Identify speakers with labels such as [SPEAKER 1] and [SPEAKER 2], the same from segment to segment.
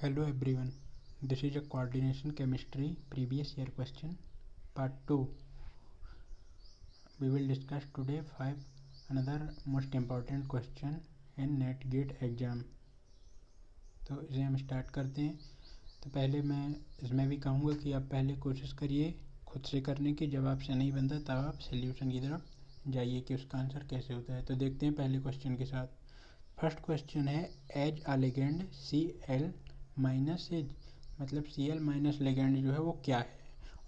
[SPEAKER 1] Hello everyone, this is a coordination chemistry previous year question part 2. We will discuss today 5 another most important question in NET GATE exam. तो इसे हम start करते हैं। तो पहले मैं इसमें भी कहूँगा कि आप पहले कोशिश करिए खुद से करने की, जब आपसे नहीं बनता तब आप सॉल्यूशन की तरफ जाइए कि उसका आंसर कैसे होता है। तो देखते हैं पहले क्वेश्चन के साथ। फर्स्ट क्वेश्चन है as a ligand Cl minus as, मतलब Cl माइनस लिगेंड जो है वो क्या है।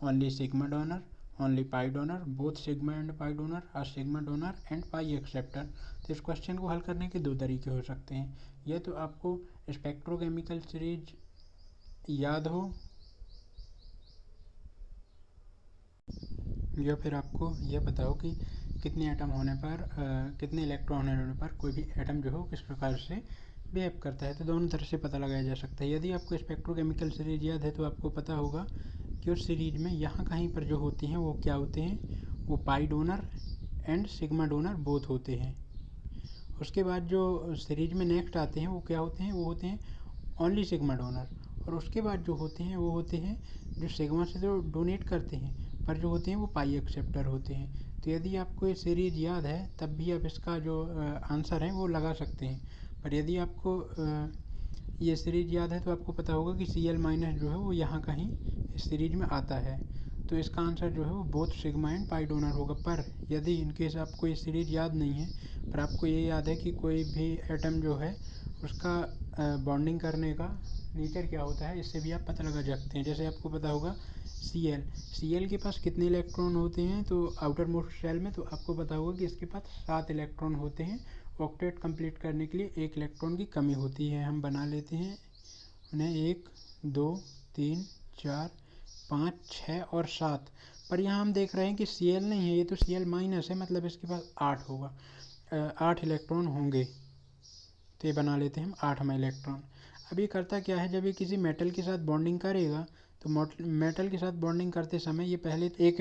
[SPEAKER 1] Only sigma donor, only pi donor, both sigma and pi donor, a sigma donor and pi acceptor. तो इस क्वेश्चन को हल करने के दो तरीके हो सकते हैं। यह तो आपको स्पेक्ट्रोकेमिकल सीरीज याद हो या फिर आपको यह पता हो कि कितने एटम होने पर कितने इलेक्ट्रॉन होने पर कोई भी एटम जो हो किस प्रकार से बिहेव करता है। तो दोनों तरह से पता लगाया जा सकता है। यदि आपको स्पेक्ट्रोकेमिकल सीरीज याद है तो आपको पता होगा कि उस सीरीज में यहाँ कहीं पर जो होती हैं वो क्या होते हैं, वो pi donor and sigma donor both होते हैं। उसके बाद जो सीरीज में नेक्स्ट आते हैं वो क्या होते हैं, वो होते हैं ओनली सिग्मा डोनर। और उसके बाद जो होते हैं वो होते हैं जो सिग्मा से जो डोनेट करते हैं पर जो होते हैं वो पाई एक्सेप्टर होते हैं। तो यदि आपको ये सीरीज याद है तब भी आप इसका जो आंसर है वो लगा सकते हैं। पर यदि आपको ये सीरीज याद है तो आपको पता होगा कि Cl माइनस जो है वो यहाँ कहीं इस सीरीज में आता है। तो इसका आंसर जो है वो both sigma and pi donor होगा। पर यदि इनकेस आपको ये सीरीज याद नहीं है पर आपको ये याद है कि कोई भी एटम जो है उसका बॉन्डिंग करने का नेचर क्या होता है, इससे भी आप पता लगा सकते हैं। जैसे आपको पता होगा Cl के पास कितने इलेक्ट्रॉन होते हैं, तो आउटर मोस्ट शेल में तो आपको पता होगा कि इसके पास 7 इलेक्ट्रॉन होते हैं। ऑक्टेट कंप्लीट करने के लिए 1 इलेक्ट्रॉन की कमी होती है। हम बना लेते हैं उन्हें 1 2 3 4 5 6 और 7। पर यहाँ हम देख रहे हैं कि Cl नहीं है, ये तो Cl माइनस है, मतलब इसके पास 8 होगा, 8 इलेक्ट्रॉन होंगे। तो ये बना लेते हैं हम 8वां इलेक्ट्रॉन। अब ये करता क्या है, जब ये किसी मेटल के साथ बॉन्डिंग करेगा तो मेटल के साथ बॉन्डिंग करते समय ये पहले एक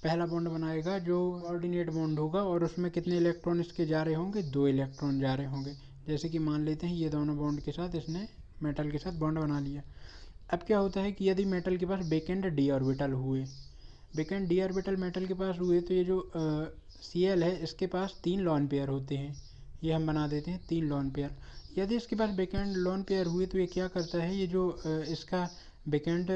[SPEAKER 1] पहला बॉन्ड बनाएगा जो ऑर्डिनेट बॉन्ड होगा, और उसमें कितने इलेक्ट्रॉन इसके जा रहे होंगे, 2 इलेक्ट्रॉन जा रहे होंगे। जैसे कि मान लेते हैं ये दोनों बॉन्ड के साथ इसने मेटल के साथ बॉन्ड बना लिया। अब क्या होता है कि यदि मेटल के पास बेकेंड डी ऑर्बिटल हुए, बेकेंड डी ऑर्बिटल मेटल के पास हुए, तो ये जो Cl है इसके पास 3 लॉन पेयर होते हैं। ये हम बना देते हैं 3 लॉन पेयर। यदि इसके पास बेकेंड लॉन पेयर हुए तो ये क्या करता है, ये जो इसका बेकेंड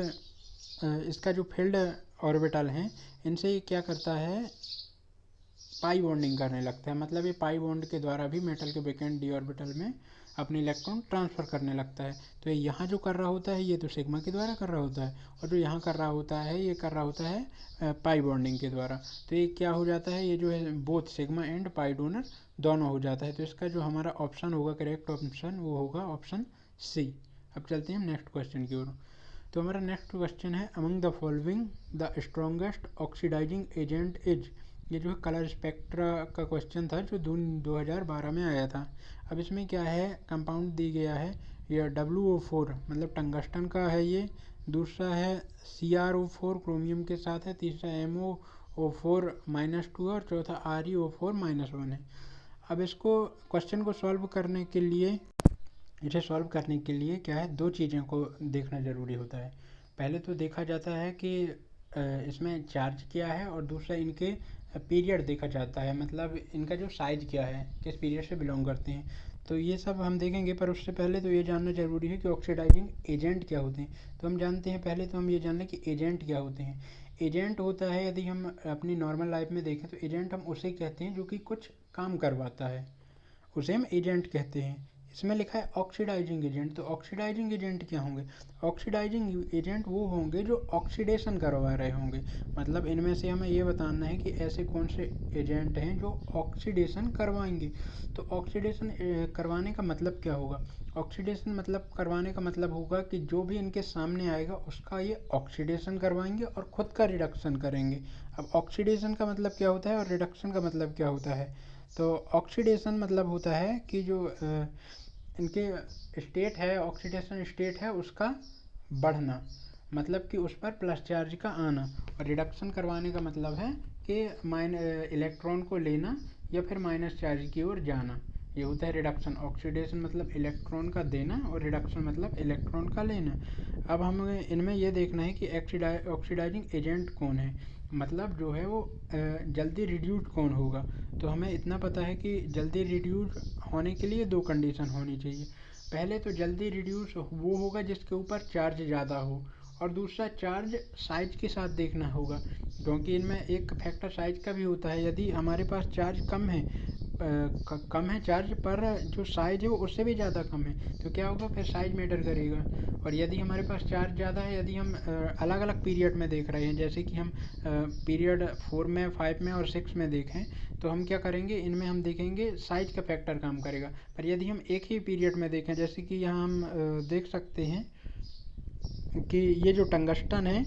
[SPEAKER 1] इसका जो फील्ड ऑर्बिटल हैं इनसे ये क्या करता है, पाई बॉन्डिंग करने लगता है। मतलब ये पाई बॉन्ड के द्वारा भी मेटल के बेकेंड डी ऑर्बिटल में अपने इलेक्ट्रॉन ट्रांसफ़र करने लगता है। तो ये यहाँ जो कर रहा होता है ये तो सिग्मा के द्वारा कर रहा होता है, और जो यहाँ कर रहा होता है ये कर रहा होता है पाई बॉन्डिंग के द्वारा। तो ये क्या हो जाता है, ये जो है both sigma and pi donor दोनों हो जाता है। तो इसका जो हमारा ऑप्शन होगा, करेक्ट ऑप्शन, वो होगा ऑप्शन सी। अब चलते हैं हम नेक्स्ट क्वेश्चन की ओर। तो हमारा नेक्स्ट क्वेश्चन है, among the following the strongest oxidising agent is. ये जो है कलर स्पेक्ट्रा का क्वेश्चन था जो 2012 में आया था। अब इसमें क्या है, कंपाउंड दी गया है, यह WO4 मतलब टंगस्टन का है ये, दूसरा है CrO4 क्रोमियम के साथ है, तीसरा MoO4 -2 और चौथा ReO4 -1 है। अब इसको क्वेश्चन को सॉल्व करने के लिए, इसे सॉल्व करने के लिए क्या है, दो चीज़ों को देखना ज़रूरी होता है। पहले तो देखा जाता है कि इसमें चार्ज क्या है, और दूसरा इनके पीरियड देखा जाता है, मतलब इनका जो साइज़ क्या है, किस पीरियड से बिलोंग करते हैं। तो ये सब हम देखेंगे, पर उससे पहले तो ये जानना ज़रूरी है कि ऑक्सीडाइजिंग एजेंट क्या होते हैं। तो हम जानते हैं, पहले तो हम ये जान लें कि एजेंट क्या होते हैं। एजेंट होता है, यदि हम अपनी नॉर्मल लाइफ में देखें तो एजेंट हम उसे कहते हैं जो कि कुछ काम करवाता है, उसे हम एजेंट कहते हैं। इसमें लिखा है ऑक्सीडाइजिंग एजेंट, तो ऑक्सीडाइजिंग एजेंट क्या होंगे, ऑक्सीडाइजिंग एजेंट वो होंगे जो ऑक्सीडेशन करवा रहे होंगे। मतलब इनमें से हमें ये बताना है कि ऐसे कौन से एजेंट हैं जो ऑक्सीडेशन करवाएंगे। तो ऑक्सीडेशन करवाने का मतलब क्या होगा, ऑक्सीडेशन मतलब करवाने का मतलब होगा कि जो भी इनके सामने आएगा उसका ये ऑक्सीडेशन करवाएंगे और ख़ुद का रिडक्शन करेंगे। अब ऑक्सीडेशन का मतलब क्या होता है और रिडक्शन का मतलब क्या होता है। तो ऑक्सीडेशन मतलब होता है कि जो इनके स्टेट है, ऑक्सीडेशन स्टेट है उसका बढ़ना, मतलब कि उस पर प्लस चार्ज का आना। और रिडक्शन करवाने का मतलब है कि इलेक्ट्रॉन को लेना या फिर माइनस चार्ज की ओर जाना। ये होता है रिडक्शन। ऑक्सीडेशन मतलब इलेक्ट्रॉन का देना और रिडक्शन मतलब इलेक्ट्रॉन का लेना। अब हमें इनमें ये देखना है कि ऑक्सीडाइजिंग एजेंट कौन है, मतलब जो है वो जल्दी रिड्यूस कौन होगा। तो हमें इतना पता है कि जल्दी रिड्यूस होने के लिए दो कंडीशन होनी चाहिए। पहले तो जल्दी रिड्यूस वो होगा जिसके ऊपर चार्ज ज़्यादा हो, और दूसरा चार्ज साइज के साथ देखना होगा, क्योंकि इनमें एक फैक्टर साइज का भी होता है। यदि हमारे पास चार्ज कम है, कम है चार्ज, पर जो साइज है वो उससे भी ज़्यादा कम है, तो क्या होगा, फिर साइज मैटर करेगा। और यदि हमारे पास चार्ज ज़्यादा है, यदि हम अलग अलग पीरियड में देख रहे हैं, जैसे कि हम पीरियड 4 में, 5 में और 6 में देखें, तो हम क्या करेंगे, इनमें हम देखेंगे साइज का फैक्टर काम करेगा। पर यदि हम एक ही पीरियड में देखें, जैसे कि यहाँ हम देख सकते हैं कि ये जो टंगस्टन है,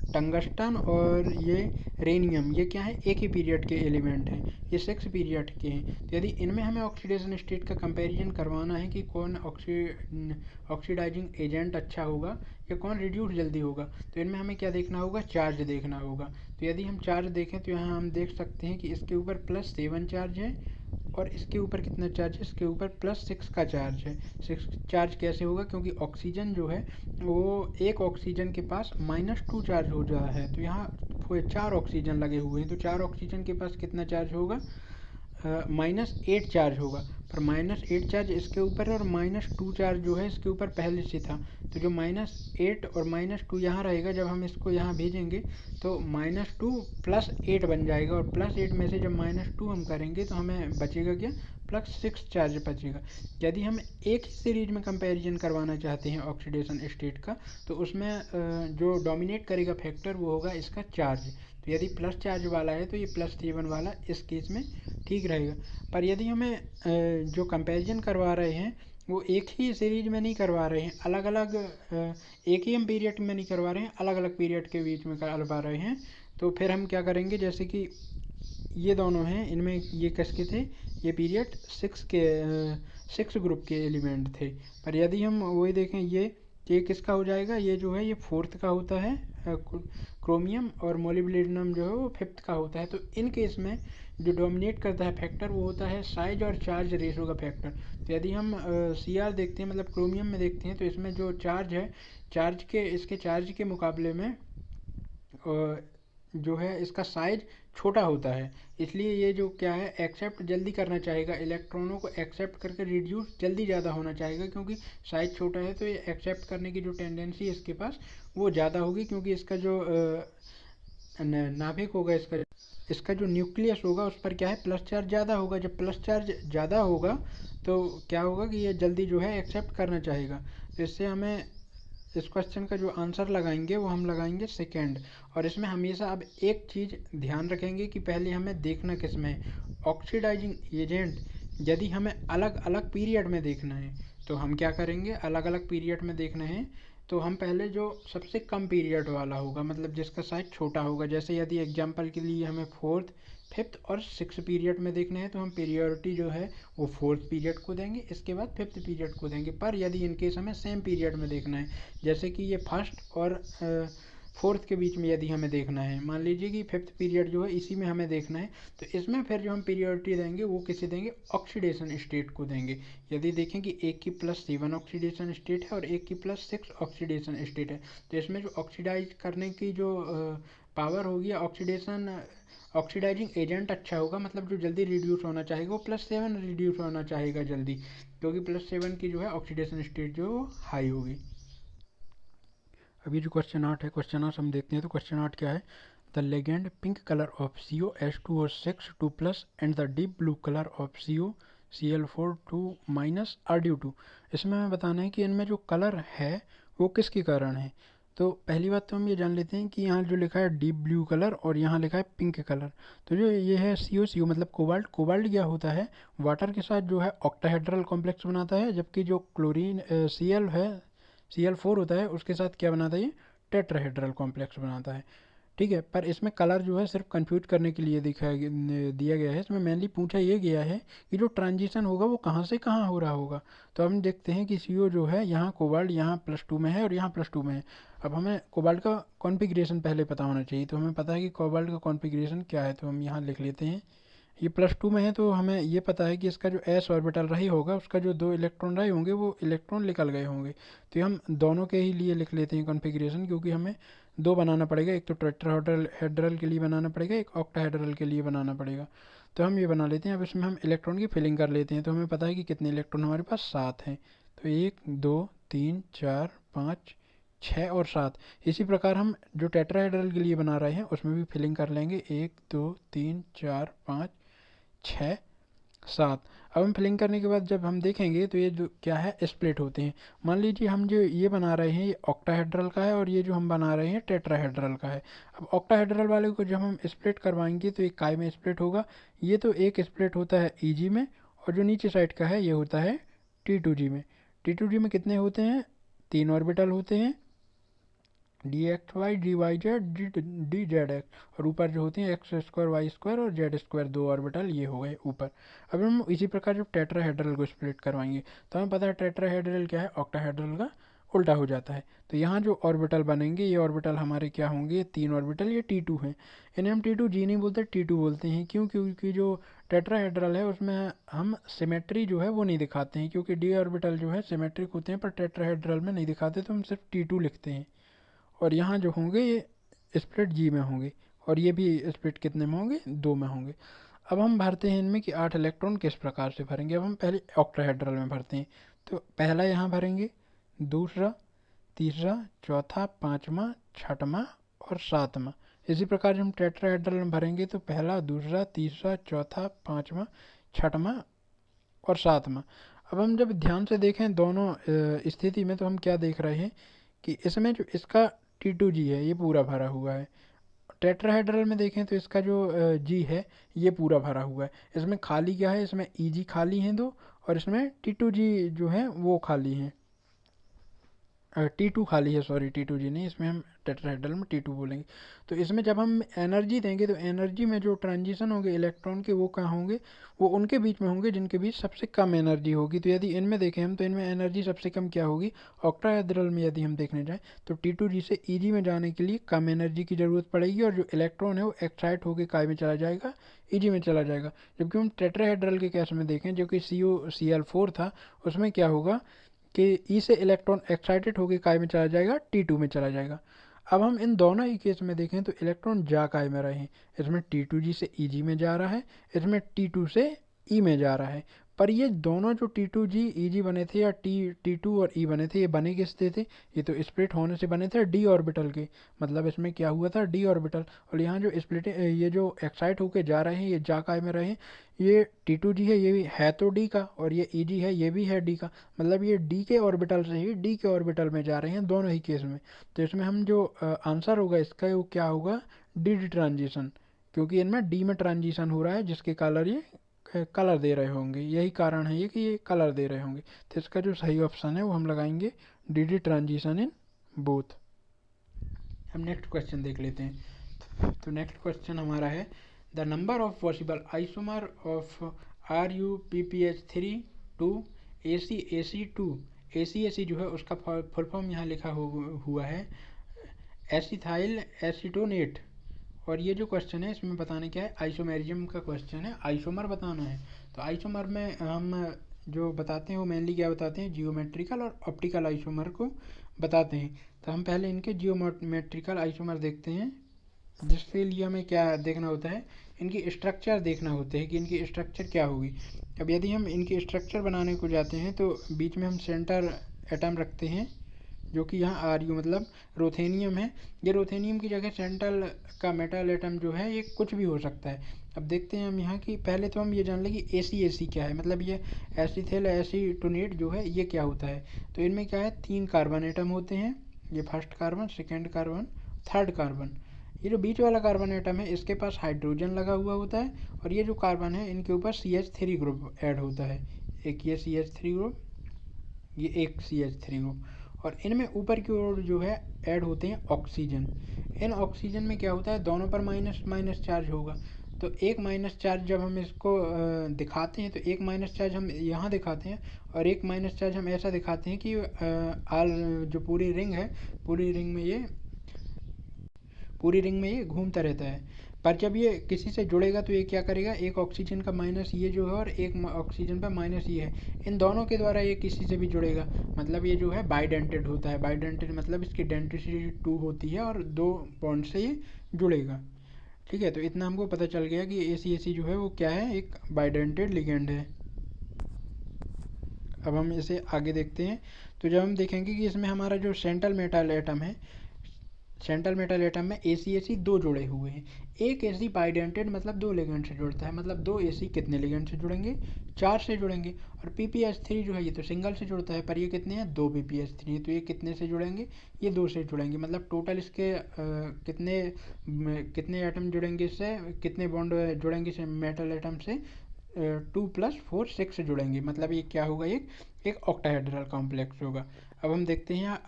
[SPEAKER 1] टंगस्टन और ये रेनियम, ये क्या है, एक ही पीरियड के एलिमेंट हैं, ये 6 पीरियड के हैं। तो यदि इनमें हमें ऑक्सीडेशन स्टेट का कंपैरिजन करवाना है कि कौन ऑक्सीडाइजिंग एजेंट अच्छा होगा या कौन रिड्यूस जल्दी होगा, तो इनमें हमें क्या देखना होगा, चार्ज देखना होगा। तो यदि हम चार्ज देखें तो यहाँ हम देख सकते हैं कि इसके ऊपर +7 चार्ज है, और इसके ऊपर कितना चार्ज है, इसके ऊपर +6 का चार्ज है। 6 चार्ज कैसे होगा, क्योंकि ऑक्सीजन जो है वो एक ऑक्सीजन के पास -2 चार्ज हो रहा है, तो यहाँ 4 ऑक्सीजन लगे हुए हैं, तो 4 ऑक्सीजन के पास कितना चार्ज होगा, -8 चार्ज होगा। पर -8 चार्ज इसके ऊपर है और -2 चार्ज जो है इसके ऊपर पहले से था, तो जो -8 और -2 यहाँ रहेगा, जब हम इसको यहाँ भेजेंगे तो -2 + 8 बन जाएगा, और +8 में से जब -2 हम करेंगे तो हमें बचेगा क्या, +6 चार्ज बचेगा। यदि हम एक ही सीरीज में कंपैरिजन करवाना चाहते हैं ऑक्सीडेशन स्टेट का, तो उसमें जो डोमिनेट करेगा फैक्टर वो होगा इसका चार्ज। तो यदि प्लस चार्ज वाला है तो ये +7 वाला इस केस में ठीक रहेगा। पर यदि हमें जो कंपैरिजन करवा रहे हैं वो एक ही सीरीज में नहीं करवा रहे हैं, अलग अलग एक ही हम पीरियड में नहीं करवा रहे हैं, अलग अलग पीरियड के बीच में करवा रहे हैं, तो फिर हम क्या करेंगे, जैसे कि ये दोनों हैं, इनमें ये किसके थे, ये पीरियड 6 ग्रुप के एलिमेंट थे। पर यदि हम वही देखें, ये किसका हो जाएगा, ये जो है ये 4th का होता है, क्रोमियम, और मोलिब्डेनम जो है वो 5th का होता है। तो इन केस में जो डोमिनेट करता है फैक्टर वो होता है साइज और चार्ज रेशो का फैक्टर। तो यदि हम CR देखते हैं, मतलब क्रोमियम में देखते हैं, तो इसमें जो चार्ज है, इसके चार्ज के मुकाबले में जो है इसका साइज छोटा होता है, इसलिए ये जो क्या है, एक्सेप्ट जल्दी करना चाहेगा, इलेक्ट्रॉनों को एक्सेप्ट करके रिड्यूस जल्दी ज़्यादा होना चाहेगा, क्योंकि साइज छोटा है तो ये एक्सेप्ट करने की जो टेंडेंसी इसके पास वो ज़्यादा होगी, क्योंकि इसका जो नाभिक होगा, इसका जो न्यूक्लियस होगा उस पर क्या है, प्लस चार्ज ज़्यादा होगा। जब प्लस चार्ज ज़्यादा होगा तो क्या होगा कि ये जल्दी जो है एक्सेप्ट करना चाहेगा। तो इससे हमें इस क्वेश्चन का जो आंसर लगाएंगे वो हम लगाएंगे सेकेंड। और इसमें हमेशा अब एक चीज़ ध्यान रखेंगे कि पहले हमें देखना किस में है, ऑक्सीडाइजिंग एजेंट यदि हमें अलग अलग पीरियड में देखना है तो हम क्या करेंगे, अलग अलग पीरियड में देखना है तो हम पहले जो सबसे कम पीरियड वाला होगा, मतलब जिसका साइज छोटा होगा, जैसे यदि एग्जांपल के लिए हमें 4th, 5th और 6th पीरियड में देखना है तो हम पीरियोडिटी जो है वो 4th पीरियड को देंगे, इसके बाद 5th पीरियड को देंगे। पर यदि इनकेस हमें सेम पीरियड में देखना है, जैसे कि ये 1st और 4th के बीच में यदि हमें देखना है, मान लीजिए कि 5th पीरियड जो है इसी में हमें देखना है, तो इसमें फिर जो हम पीरियोडिटी देंगे वो किसे देंगे, ऑक्सीडेशन स्टेट को देंगे। यदि देखें कि एक की +7 ऑक्सीडेशन स्टेट है और एक की +6 ऑक्सीडेशन स्टेट है, तो इसमें जो ऑक्सीडाइज करने की जो पावर होगी, ऑक्सीडाइजिंग एजेंट अच्छा होगा, मतलब जो जल्दी रिड्यूस होना चाहेगा वो +7 रिड्यूस होना चाहेगा जल्दी, क्योंकि +7 की जो है ऑक्सीडेशन स्टेट जो हाई होगी। अभी जो क्वेश्चन 8 है, क्वेश्चन 8 हम देखते हैं। तो क्वेश्चन 8 क्या है, the ligand pink colour of COH2O6 2+ and the deep blue colour of COCl4 2- are due to. इसमें हमें बताना है कि इनमें जो कलर है वो किसके कारण है। तो पहली बात तो हम ये जान लेते हैं कि यहाँ जो लिखा है डीप ब्लू कलर और यहाँ लिखा है पिंक कलर, तो जो ये है CO मतलब कोबाल्ट, कोबाल्ट क्या होता है, वाटर के साथ जो है ऑक्टाहेड्रल कॉम्प्लेक्स बनाता है, जबकि जो क्लोरीन Cl4 होता है उसके साथ क्या बनाता है, ये टेट्राहेड्रल कॉम्प्लेक्स बनाता है। ठीक है, पर इसमें कलर जो है सिर्फ कंफ्यूज करने के लिए दिया गया है। इसमें मेनली पूछा ये गया है कि जो ट्रांजिशन होगा वो कहाँ से कहाँ हो रहा होगा। तो हम देखते हैं कि CO जो है यहाँ कोबाल्ट यहाँ +2 में है और यहाँ +2 में है। अब हमें कोबाल्ट का कॉन्फ़िगरेशन पहले पता होना चाहिए, तो हमें पता है कि कोबाल्ट का कॉन्फ़िगरेशन क्या है, तो हम यहाँ लिख लेते हैं ये +2 में है तो हमें ये पता है कि इसका जो s ऑर्बिटल रही होगा उसका जो 2 इलेक्ट्रॉन रहे होंगे वो इलेक्ट्रॉन निकल गए होंगे। तो हम दोनों के ही लिए लिख लेते हैं कॉन्फ़िगरेशन, क्योंकि हमें 2 बनाना पड़ेगा, एक तो टेट्राहेड्रल के लिए बनाना पड़ेगा, एक ऑक्टाहेड्रल के लिए बनाना पड़ेगा। तो हम ये बना लेते हैं। अब इसमें हम इलेक्ट्रॉन की फिलिंग कर लेते हैं। तो हमें पता है कि कितने इलेक्ट्रॉन हमारे पास 7 हैं। तो 1 2 3 4 5 6 और 7। इसी प्रकार हम जो टेट्राहेड्रल के लिए बना रहे हैं उसमें भी फिलिंग कर लेंगे। 1 2 3 4 5 6 7। अब हम फिलिंग करने के बाद जब हम देखेंगे तो ये जो क्या है स्प्लिट होते हैं। मान लीजिए हम जो ये बना रहे हैं ये ऑक्टाहेड्रल का है और ये जो हम बना रहे हैं टेट्राहेड्रल का है। अब ऑक्टाहेड्रल वाले को जब हम स्प्लिट करवाएंगे तो एक काय में स्प्लिट होगा। ये तो एक स्प्लिट होता है Eg में, और जो नीचे साइड का है ये होता है T2G में। T2G में कितने होते हैं? 3 ऑर्बिटल होते हैं, dxy dyz dz, और ऊपर जो होते हैं x स्क्वायर वाई स्क्वायर और जेड स्क्वायर, 2 ऑर्बिटल ये हो गए ऊपर। अब हम इसी प्रकार जब टेट्राहेड्रल को स्प्लिट करवाएंगे तो हमें पता है टेट्राहेड्रल क्या है, ऑक्टाहेड्रल का उल्टा हो जाता है। तो यहाँ जो ऑर्बिटल बनेंगे ये ऑर्बिटल हमारे क्या होंगे? 3 ऑर्बिटल, ये T2 हैं। इन्हें हम T2G नहीं बोलते, T2 बोलते हैं। क्यों? क्योंकि जो टेट्राहेड्रल है उसमें हम सिमेट्री जो है वो नहीं दिखाते हैं, क्योंकि डी ऑर्बिटल जो है सिमेट्रिक होते हैं पर टेट्राहेड्रल में नहीं दिखाते, तो हम सिर्फ T2 लिखते हैं। और यहाँ जो होंगे ये स्प्लिट G में होंगे, और ये भी स्प्लिट कितने में होंगे? 2 में होंगे। अब हम भरते हैं इनमें कि 8 इलेक्ट्रॉन किस प्रकार से भरेंगे। अब हम पहले ऑक्टाहेड्रल में भरते हैं। तो पहला यहाँ भरेंगे, दूसरा, तीसरा, चौथा, पाँचवा, छठवां और सातवां। इसी प्रकार हम टेट्राहेड्रल में भरेंगे तो पहला, दूसरा, तीसरा, चौथा, पाँचवा, छठवां और सातवां। अब हम जब ध्यान से देखें दोनों स्थिति में तो हम क्या देख रहे हैं कि इसमें जो इसका T2G है ये पूरा भरा हुआ है। टेट्राहेड्रल में देखें तो इसका जो G है ये पूरा भरा हुआ है। इसमें खाली क्या है? इसमें Eg खाली हैं 2, और इसमें T2G जो है वो खाली हैं। T2 खाली है, सॉरी T2G नहीं, इसमें हम टेट्राहेड्रल में T2 बोलेंगे। तो इसमें जब हम एनर्जी देंगे तो एनर्जी में जो ट्रांजिशन होंगे इलेक्ट्रॉन के वो कहाँ होंगे? वो उनके बीच में होंगे जिनके बीच सबसे कम एनर्जी होगी। तो यदि इनमें देखें हम तो इनमें एनर्जी सबसे कम क्या होगी? ऑक्टाहेड्रल में यदि हम देखने जाएँ तो T2G से Eg में जाने के लिए कम एनर्जी की ज़रूरत पड़ेगी, और जो इलेक्ट्रॉन है वो एक्साइट होकर काय में चला जाएगा? Eg में चला जाएगा। जबकि हम टेट्राहेड्रल के केस में देखें जो कि CuCl4 था, उसमें क्या होगा कि ई से इलेक्ट्रॉन एक्साइटेड होकर काय में चला जाएगा? T2 में चला जाएगा। अब हम इन दोनों ही केस में देखें तो इलेक्ट्रॉन जा काय में रहे हैं। इसमें T2G से Eg में जा रहा है, इसमें T2 से E में जा रहा है। पर ये दोनों जो T2G Eg बने थे या T2 और E बने थे, ये बने किससे थे? ये तो स्प्लिट होने से बने थे d ऑर्बिटल के। मतलब इसमें क्या हुआ था? d orbital. और यहाँ जो स्प्लिट ये जो एक्साइट होके जा रहे हैं ये जा काय में रहे हैं। ये T2G है, ये भी है तो d का, और ये Eg है, ये भी है d का। मतलब ये d के ऑर्बिटल से ही d के ऑर्बिटल में जा रहे हैं दोनों ही केस में। तो इसमें हम जो आंसर होगा इसका वो क्या होगा? डी ट्रांजिशन, क्योंकि इनमें d में ट्रांजिशन हो रहा है जिसके कलर ये कलर दे रहे होंगे। यही कारण है ये कि ये कलर दे रहे होंगे। तो इसका जो सही ऑप्शन है वो हम लगाएंगे डी ट्रांजिशन इन बोथ। हम नेक्स्ट क्वेश्चन देख लेते हैं। तो नेक्स्ट क्वेश्चन हमारा है the number of possible isomer of RuPPH3 two ACAC2। ACAC जो है उसका फुल फॉर्म यहाँ लिखा हुआ है एसिथाइल एसीटोनेट। और ये जो क्वेश्चन है इसमें बताने क्या है? आइसोमेरिज्म का क्वेश्चन है, आइसोमर बताना है। तो आइसोमर में हम जो बताते हैं वो मेनली क्या बताते हैं? जियोमेट्रिकल और ऑप्टिकल आइसोमर को बताते हैं। तो हम पहले इनके जियोमेट्रिकल आइसोमर देखते हैं, जिसके लिए हमें क्या देखना होता है? इनकी स्ट्रक्चर देखना होता है कि इनकी स्ट्रक्चर क्या होगी। अब यदि हम इनकी स्ट्रक्चर बनाने को जाते हैं तो बीच में हम सेंटर एटम रखते हैं जो कि यहाँ Ru मतलब रोथेनियम है। ये रोथेनियम की जगह सेंट्रल का मेटल एटम जो है ये कुछ भी हो सकता है। अब देखते हैं हम यहाँ की, पहले तो हम ये जान लें कि ACAC क्या है, मतलब ये एसिथिल एसीटोनेट जो है ये क्या होता है। तो इनमें क्या है? 3 कार्बन एटम होते हैं, ये first carbon, second carbon, third carbon. ये जो बीच वाला कार्बन एटम है इसके पास हाइड्रोजन लगा हुआ होता है, और ये जो कार्बन है इनके ऊपर CH3 ग्रुप ऐड होता है। एक ये CH3 ग्रुप, ये एक CH3 ग्रुप, और इनमें ऊपर की ओर जो है ऐड होते हैं ऑक्सीजन। इन ऑक्सीजन में क्या होता है? दोनों पर माइनस माइनस चार्ज होगा। तो एक माइनस चार्ज जब हम इसको दिखाते हैं तो एक माइनस चार्ज हम यहाँ दिखाते हैं, और एक माइनस चार्ज हम ऐसा दिखाते हैं कि जो पूरी रिंग है, पूरी रिंग में ये घूमता रहता है। पर जब ये किसी से जुड़ेगा तो ये क्या करेगा, एक ऑक्सीजन का माइनस ये जो है और एक ऑक्सीजन पर माइनस ये है, इन दोनों के द्वारा ये किसी से भी जुड़ेगा, मतलब ये जो है बाइडेंटेड होता है। बाइडेंटेड मतलब इसकी डेंसिटी 2 होती है और 2 बॉन्ड से ये जुड़ेगा। ठीक है, तो इतना हमको पता चल गया कि ACAC जो है वो क्या है, एक बाइडेंटेड लिगेंड है। अब हम इसे आगे देखते हैं। तो जब हम देखेंगे कि इसमें हमारा जो सेंट्रल मेटल एटम है, सेंट्रल मेटल एटम में ACAC 2 जुड़े हुए हैं। एक AC बाइडेंटेड मतलब 2 लिगेंड से जुड़ता है, मतलब 2 AC कितने लिगेंड से जुड़ेंगे, 4 से जुड़ेंगे। और PPH3 जो है ये तो सिंगल से जुड़ता है, पर ये कितने हैं, 2 PPH3 है, तो ये कितने से जुड़ेंगे, ये 2 से जुड़ेंगे। मतलब टोटल इसके कितने एटम जुड़ेंगे इससे, कितने बॉन्ड जुड़ेंगे इस मेटल एटम से, 2 + 4 6 जुड़ेंगे। मतलब ये क्या होगा, एक ऑक्टाहेड्रल कॉम्प्लेक्स होगा। अब हम देखते हैं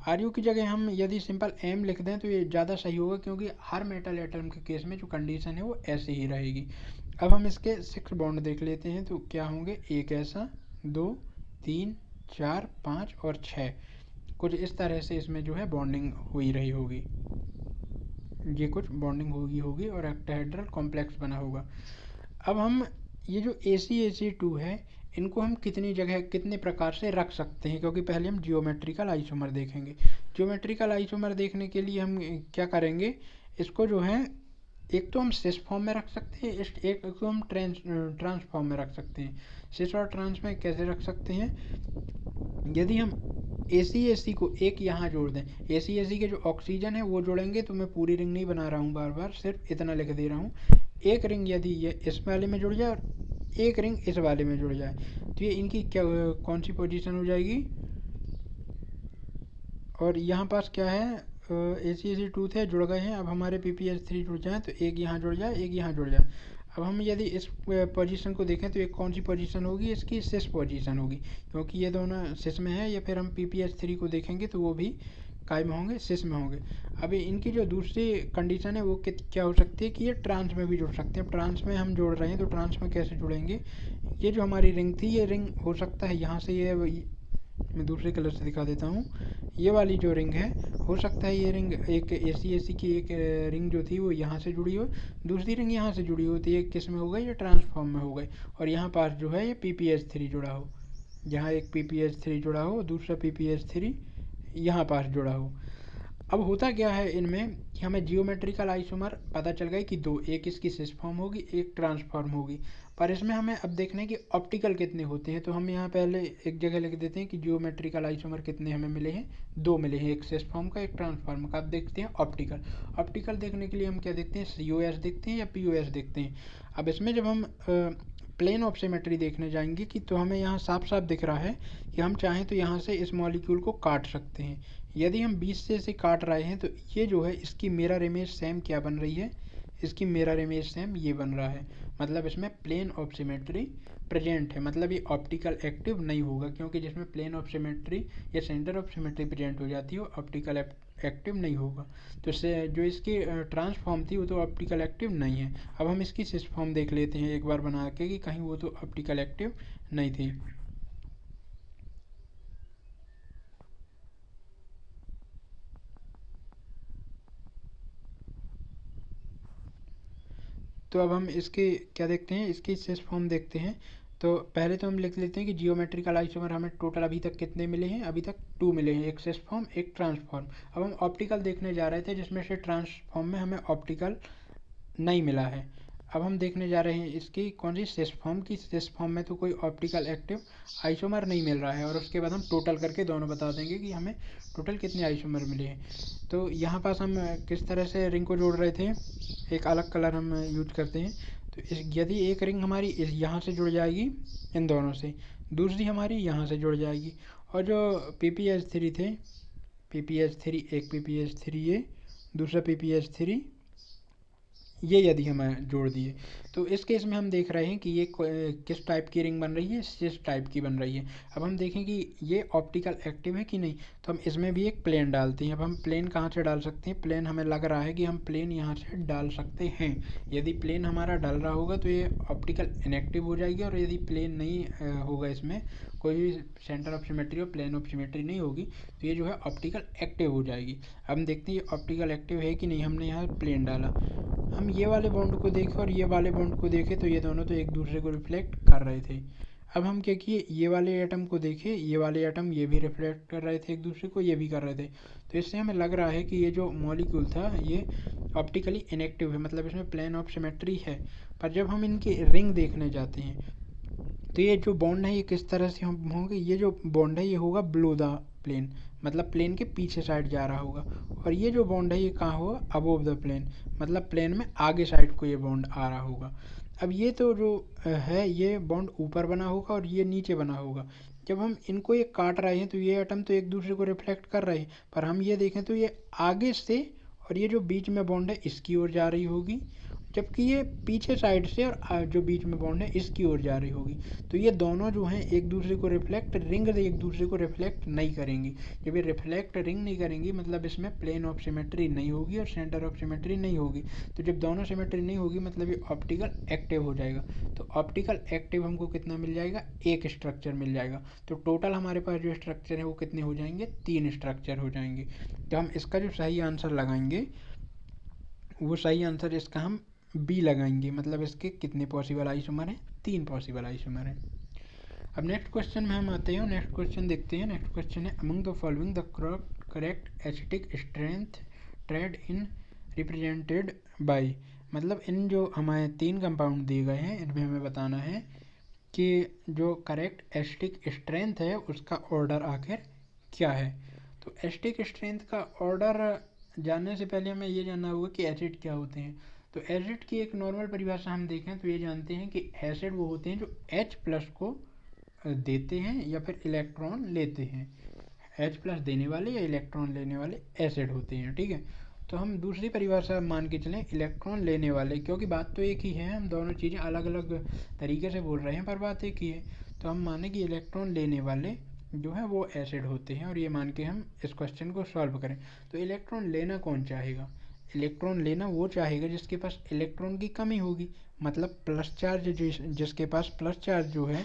[SPEAKER 1] RU की जगह हम यदि सिंपल M लिख दें तो ये ज़्यादा सही होगा, क्योंकि हर मेटल एटम के केस में जो कंडीशन है वो ऐसे ही रहेगी। अब हम इसके 6 बॉन्ड देख लेते हैं, तो क्या होंगे, एक ऐसा, 2 3 4 5 और 6, कुछ इस तरह से इसमें जो है बॉन्डिंग हुई रही होगी, ये कुछ बॉन्डिंग होगी और ऑक्टाहेड्रल कॉम्प्लेक्स बना होगा। अब हम ये जो ACAC2 है, इनको हम कितनी जगह कितने प्रकार से रख सकते हैं, क्योंकि पहले हम जियोमेट्रिकल आइसोमर देखेंगे। जियोमेट्रिकल आइसोमर देखने के लिए हम क्या करेंगे, इसको जो है एक तो हम सिस फॉर्म में रख सकते हैं, एक तो हम ट्रांस फॉर्म में रख सकते हैं। सिस और ट्रांस में कैसे रख सकते हैं, यदि हम ACAC को एक यहाँ जोड़ दें, ACAC के जो ऑक्सीजन है वो जोड़ेंगे, तो मैं पूरी रिंग नहीं बना रहा हूँ, बार बार सिर्फ इतना लिख दे रहा हूँ। एक रिंग यदि ये इस वाले में जुड़ जाए और एक रिंग इस वाले में जुड़ जाए, तो ये इनकी क्या कौन सी पोजीशन हो जाएगी, और यहाँ पास क्या है, ACAC2 थे, जुड़ गए हैं। अब हमारे PPH3 जुड़ जाए, तो एक यहाँ जुड़ जाए, एक यहाँ जुड़ जाए। अब हम यदि इस पोजीशन को देखें तो एक कौन सी पोजीशन होगी, इसकी सिस पोजीशन होगी, क्योंकि ये दोनों सिस में है। या फिर हम PPH3 को देखेंगे तो वो भी काय में होंगे, सिस में होंगे। अभी इनकी जो दूसरी कंडीशन है वो क्या हो सकती है कि ये ट्रांस में भी जुड़ सकते हैं। ट्रांस में हम जोड़ रहे हैं, तो ट्रांस में कैसे जुड़ेंगे, ये जो हमारी रिंग थी, ये रिंग हो सकता है यहाँ से, ये मैं दूसरे कलर से दिखा देता हूँ, ये वाली जो रिंग है, हो सकता है ये रिंग एक ACAC की एक रिंग जो थी वो यहाँ से जुड़ी हो, दूसरी रिंग यहाँ से जुड़ी हो, तो ये किस में हो गई, ये ट्रांसफॉर्म में हो गई। और यहाँ पास जो है ये PPH3 जुड़ा हो, जहाँ एक PPH3 जुड़ा हो, दूसरा PPH3 यहाँ पास जुड़ा हो। अब होता क्या है इनमें कि हमें जियोमेट्रिकल आइसोमर पता चल गई कि 2, एक इसकी सिस फॉर्म होगी, एक ट्रांसफॉर्म होगी। पर इसमें हमें अब देखना है कि ऑप्टिकल कितने होते हैं, तो हम यहाँ पहले एक जगह लिख देते हैं कि जियोमेट्रिकल आइसोमर कितने हमें मिले हैं, 2 मिले हैं, एक सिस फॉर्म का, एक ट्रांसफॉर्म का। अब देखते हैं ऑप्टिकल। ऑप्टिकल देखने के लिए हम क्या देखते हैं, COS देखते हैं या POS देखते हैं। अब इसमें जब हम प्लेन ऑफ सिमेट्री देखने जाएंगे कि, तो हमें यहाँ साफ साफ दिख रहा है कि हम चाहें तो यहाँ से इस मॉलिक्यूल को काट सकते हैं। यदि हम 20 से इसे काट रहे हैं, तो ये जो है इसकी मिरर इमेज सेम क्या बन रही है, इसकी मिरर इमेज सेम ये बन रहा है। मतलब इसमें प्लेन ऑफ सिमेट्री प्रेजेंट है, मतलब ये ऑप्टिकल एक्टिव नहीं होगा, क्योंकि जिसमें प्लेन ऑफ सिमेट्री या सेंटर ऑफ सिमेट्री प्रेजेंट हो जाती है वो ऑप्टिकल एक्टिव नहीं होगा। तो जो इसकी ट्रांसफॉर्म थी वो तो ऑप्टिकल एक्टिव नहीं है। अब हम इसकी सिस फॉर्म देख लेते हैं एक बार बना के कि कहीं वो तो ऑप्टिकल एक्टिव नहीं थी। तो अब हम इसके क्या देखते हैं, इसकी सिस फॉर्म देखते हैं। तो पहले तो हम लिख लेते हैं कि जियोमेट्रिकल आइसोमर हमें टोटल अभी तक कितने मिले हैं, अभी तक 2 मिले हैं, एक सिस फॉर्म, एक ट्रांसफॉर्म। अब हम ऑप्टिकल देखने जा रहे थे, जिसमें से ट्रांसफॉर्म में हमें ऑप्टिकल नहीं मिला है। अब हम देखने जा रहे हैं इसकी कौन सी, सिस फॉर्म की। सिस फॉर्म में तो कोई ऑप्टिकल एक्टिव आइसोमर नहीं मिल रहा है, और उसके बाद हम टोटल करके दोनों बता देंगे कि हमें टोटल कितने आइसोमर मिले हैं। तो यहाँ पास हम किस तरह से रिंग को जोड़ रहे थे, एक अलग कलर हम यूज करते हैं। तो यदि एक रिंग हमारी यहाँ से जुड़ जाएगी इन दोनों से, दूसरी हमारी यहाँ से जुड़ जाएगी, और जो PPH3 थे, PPH3 एक PPH3 ये, दूसरा PPH3 ये, यदि हमें जोड़ दिए, तो इस केस में हम देख रहे हैं कि ये किस टाइप की रिंग बन रही है, सिस टाइप की बन रही है। अब हम देखें कि ये ऑप्टिकल एक्टिव है कि नहीं, तो हम इसमें भी एक प्लेन डालते हैं। अब हम प्लेन कहाँ से डाल सकते हैं, प्लेन हमें लग रहा है कि हम प्लेन यहाँ से डाल सकते हैं। यदि प्लेन हमारा डल रहा होगा तो ये ऑप्टिकल इनएक्टिव हो जाएगी, और यदि प्लेन नहीं होगा, इसमें कोई भी सेंटर ऑफ सिमेट्री और प्लेन ऑफ सिमेट्री नहीं होगी, तो ये जो है ऑप्टिकल एक्टिव हो जाएगी। अब हम देखते हैं ये ऑप्टिकल एक्टिव है कि नहीं। हमने यहाँ प्लेन डाला, हम ये वाले बॉन्ड को देखें और ये वाले बॉन्ड को देखें तो ये दोनों तो एक दूसरे को रिफ्लेक्ट कर रहे थे। अब हम क्या किए, ये वाले एटम को देखें, ये वाले एटम ये भी रिफ्लेक्ट कर रहे थे एक दूसरे को, ये भी कर रहे थे। तो इससे हमें लग रहा है कि ये जो मॉलिक्यूल था ये ऑप्टिकली इनएक्टिव है, मतलब इसमें प्लेन ऑफ सिमेट्री है। पर जब हम इनकी रिंग देखने जाते हैं तो ये जो बॉन्ड है ये किस तरह से हम होंगे, ये जो बॉन्ड है ये होगा बिलो द प्लेन, मतलब प्लेन के पीछे साइड जा रहा होगा। और ये जो बॉन्ड है ये कहाँ होगा, अबोव द प्लेन, मतलब प्लेन में आगे साइड को ये बॉन्ड आ रहा होगा। अब ये तो जो है ये बॉन्ड ऊपर बना होगा और ये नीचे बना होगा। जब हम इनको ये काट रहे हैं तो ये एटम तो एक दूसरे को रिफ्लेक्ट कर रहे हैं, पर हम ये देखें तो ये आगे से, और ये जो बीच में बॉन्ड है इसकी ओर जा रही होगी, जबकि ये पीछे साइड से और जो बीच में बॉन्ड है इसकी ओर जा रही होगी। तो ये दोनों जो हैं एक दूसरे को रिफ्लेक्ट, रिंग एक दूसरे को रिफ्लेक्ट नहीं करेंगी। जब ये रिफ्लेक्ट रिंग नहीं करेंगी मतलब इसमें प्लेन ऑफ सिमेट्री नहीं होगी और सेंटर ऑफ सिमेट्री नहीं होगी। तो जब दोनों सिमेट्री नहीं होगी मतलब ये ऑप्टिकल एक्टिव हो जाएगा। तो ऑप्टिकल एक्टिव हमको कितना मिल जाएगा, एक स्ट्रक्चर मिल जाएगा। तो टोटल हमारे पास जो स्ट्रक्चर है वो कितने हो जाएंगे, 3 स्ट्रक्चर हो जाएंगे। तो हम इसका जो सही आंसर लगाएंगे वो सही आंसर इसका हम बी लगाएंगे, मतलब इसके कितने पॉसिबल आइसोमर हैं, 3 पॉसिबल आइसोमर हैं। अब नेक्स्ट क्वेश्चन में हम आते हैं, नेक्स्ट क्वेश्चन देखते हैं। नेक्स्ट क्वेश्चन है among the following the correct acetic strength trade in represented by, मतलब इन जो हमारे 3 कंपाउंड दिए गए हैं इनमें हमें बताना है कि जो करेक्ट एसिटिक स्ट्रेंथ है उसका ऑर्डर आखिर क्या है। तो एसिटिक स्ट्रेंथ का ऑर्डर जानने से पहले हमें ये जानना होगा कि एसिड क्या होते हैं। तो एसिड की एक नॉर्मल परिभाषा हम देखें तो ये जानते हैं कि एसिड वो होते हैं जो H+ को देते हैं या फिर इलेक्ट्रॉन लेते हैं। H+ देने वाले या इलेक्ट्रॉन लेने वाले एसिड होते हैं, ठीक है। तो हम दूसरी परिभाषा मान के चलें इलेक्ट्रॉन लेने वाले, क्योंकि बात तो एक ही है, हम दोनों चीज़ें अलग अलग तरीके से बोल रहे हैं पर बात एक ही है। तो हम माने कि इलेक्ट्रॉन लेने वाले जो है वो एसिड होते हैं और ये मान के हम इस क्वेश्चन को सॉल्व करें। तो इलेक्ट्रॉन लेना कौन चाहेगा, इलेक्ट्रॉन लेना वो चाहेगा जिसके पास इलेक्ट्रॉन की कमी होगी, मतलब प्लस चार्ज जिसके पास प्लस चार्ज जो है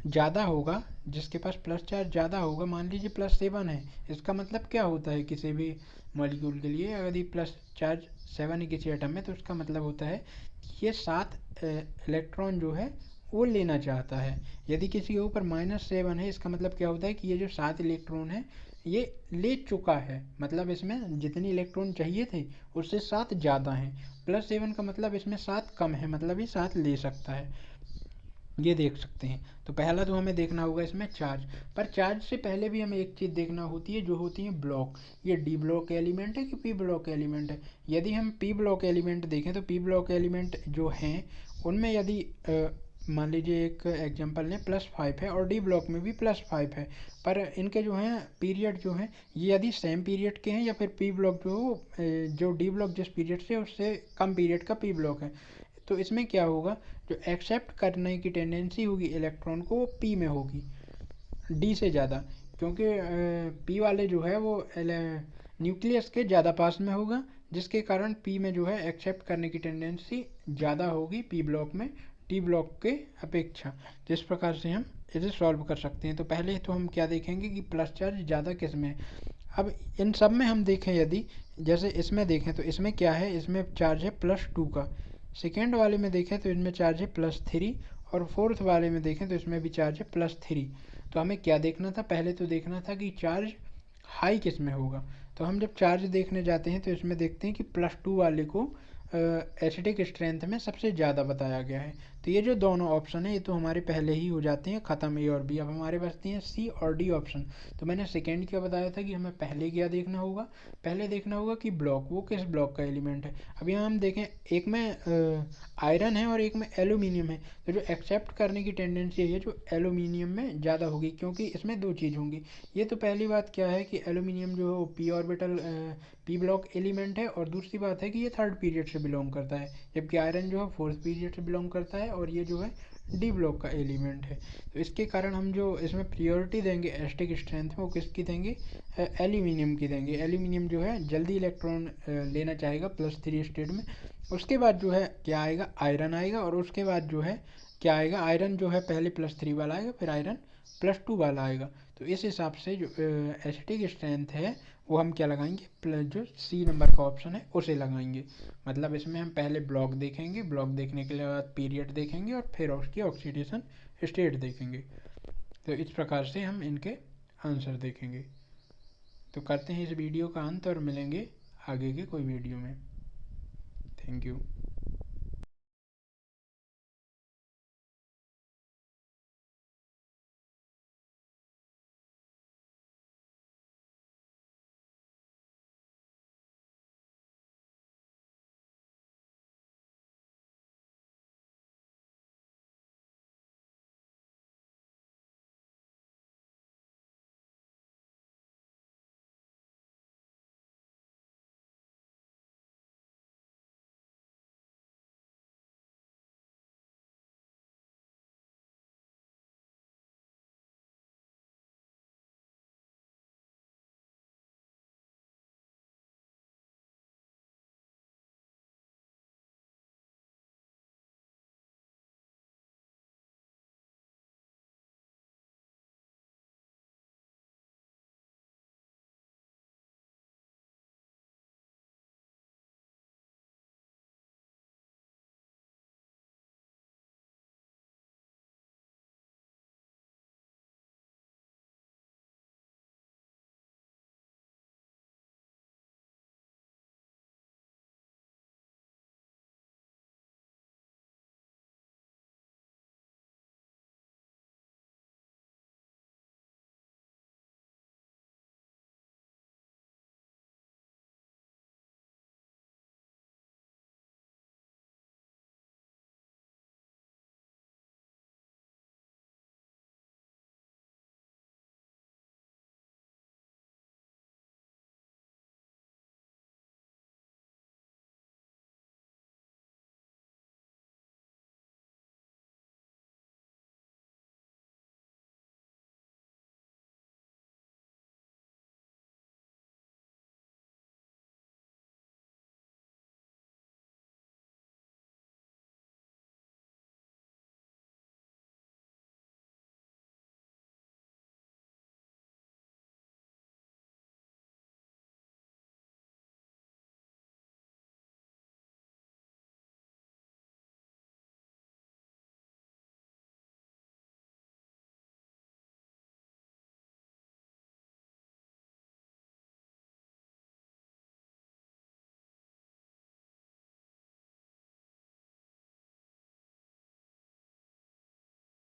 [SPEAKER 1] ज़्यादा होगा, जिसके पास प्लस चार्ज ज़्यादा होगा। मान लीजिए +7 है, इसका मतलब क्या होता है किसी भी मॉलिक्यूल के लिए यदि प्लस चार्ज 7 है किसी एटम में तो उसका मतलब होता है कि ये 7 इलेक्ट्रॉन जो है वो लेना चाहता है। यदि किसी के ऊपर -7 है इसका मतलब क्या होता है कि ये जो 7 इलेक्ट्रॉन है ये ले चुका है, मतलब इसमें जितनी इलेक्ट्रॉन चाहिए थे उससे 7 ज़्यादा हैं। +7 का मतलब इसमें 7 कम है, मतलब ये 7 ले सकता है, ये देख सकते हैं। तो पहला तो हमें देखना होगा इसमें चार्ज, पर चार्ज से पहले भी हमें एक चीज़ देखना होती है जो होती है ब्लॉक। ये डी ब्लॉक एलिमेंट है कि पी ब्लॉक एलिमेंट है। यदि हम पी ब्लॉक एलिमेंट देखें तो पी ब्लॉक एलिमेंट जो हैं उनमें यदि मान लीजिए एक एग्जांपल लें +5 है और डी ब्लॉक में भी +5 है, पर इनके जो हैं पीरियड जो हैं ये यदि सेम पीरियड के हैं या फिर पी ब्लॉक जो डी ब्लॉक जिस पीरियड से उससे कम पीरियड का पी ब्लॉक है, तो इसमें क्या होगा, जो एक्सेप्ट करने की टेंडेंसी होगी इलेक्ट्रॉन को वो पी में होगी डी से ज़्यादा, क्योंकि पी वाले जो है वो न्यूक्लियस के ज़्यादा पास में होगा, जिसके कारण पी में जो है एक्सेप्ट करने की टेंडेंसी ज़्यादा होगी पी ब्लॉक में डी ब्लॉक के अपेक्षा। तो इस प्रकार से हम इसे सॉल्व कर सकते हैं। तो पहले तो हम क्या देखेंगे कि प्लस चार्ज ज़्यादा किस में है। अब इन सब में हम देखें यदि जैसे इसमें देखें तो इसमें क्या है, इसमें चार्ज है +2 का, सेकेंड वाले में देखें तो इनमें चार्ज है +3 और फोर्थ वाले में देखें तो इसमें भी चार्ज है +3। तो हमें क्या देखना था, पहले तो देखना था कि चार्ज हाई किस में होगा। तो हम जब चार्ज देखने जाते हैं तो इसमें देखते हैं कि +2 वाले को एसिडिक स्ट्रेंथ में सबसे ज़्यादा बताया गया है। तो ये जो दोनों ऑप्शन है ये तो हमारे पहले ही हो जाते हैं ख़त्म, ए और बी। अब हमारे बचती हैं सी और डी ऑप्शन। तो मैंने सेकेंड क्या बताया था कि हमें पहले क्या देखना होगा, पहले देखना होगा कि ब्लॉक वो किस ब्लॉक का एलिमेंट है। अब यहाँ हम देखें एक में आयरन है और एक में एल्यूमिनियम है, तो जो एक्सेप्ट करने की टेंडेंसी है जो एल्यूमिनियम में ज़्यादा होगी, क्योंकि इसमें 2 चीज़ होंगी। ये तो पहली बात क्या है कि एल्यूमिनियम जो है P orbital P block element है, और दूसरी बात है कि ये 3rd पीरियड से बिलोंग करता है, जबकि आयरन जो है 4th पीरियड से बिलोंग करता है और ये जो है डी ब्लॉक का एलिमेंट है। तो इसके कारण हम जो इसमें प्रियोरिटी देंगे एसिडिक स्ट्रेंथ में वो किसकी देंगे, एल्यूमिनियम की देंगे। एल्यूमिनियम जो है जल्दी इलेक्ट्रॉन लेना चाहेगा +3 स्टेट में। उसके बाद जो है क्या आएगा, आयरन आएगा, और उसके बाद जो है क्या आएगा, आयरन जो है पहले +3 वाला आएगा फिर आयरन +2 वाला आएगा। तो इस हिसाब से जो एसिटिक स्ट्रेंथ है वो हम क्या लगाएंगे, प्लस जो सी नंबर का ऑप्शन है उसे लगाएंगे। मतलब इसमें हम पहले ब्लॉक देखेंगे, ब्लॉक देखने के बाद पीरियड देखेंगे और फिर उसकी ऑक्सीडेशन स्टेट देखेंगे। तो इस प्रकार से हम इनके आंसर देखेंगे। तो करते हैं इस वीडियो का अंत और मिलेंगे आगे के कोई वीडियो में। Thank you.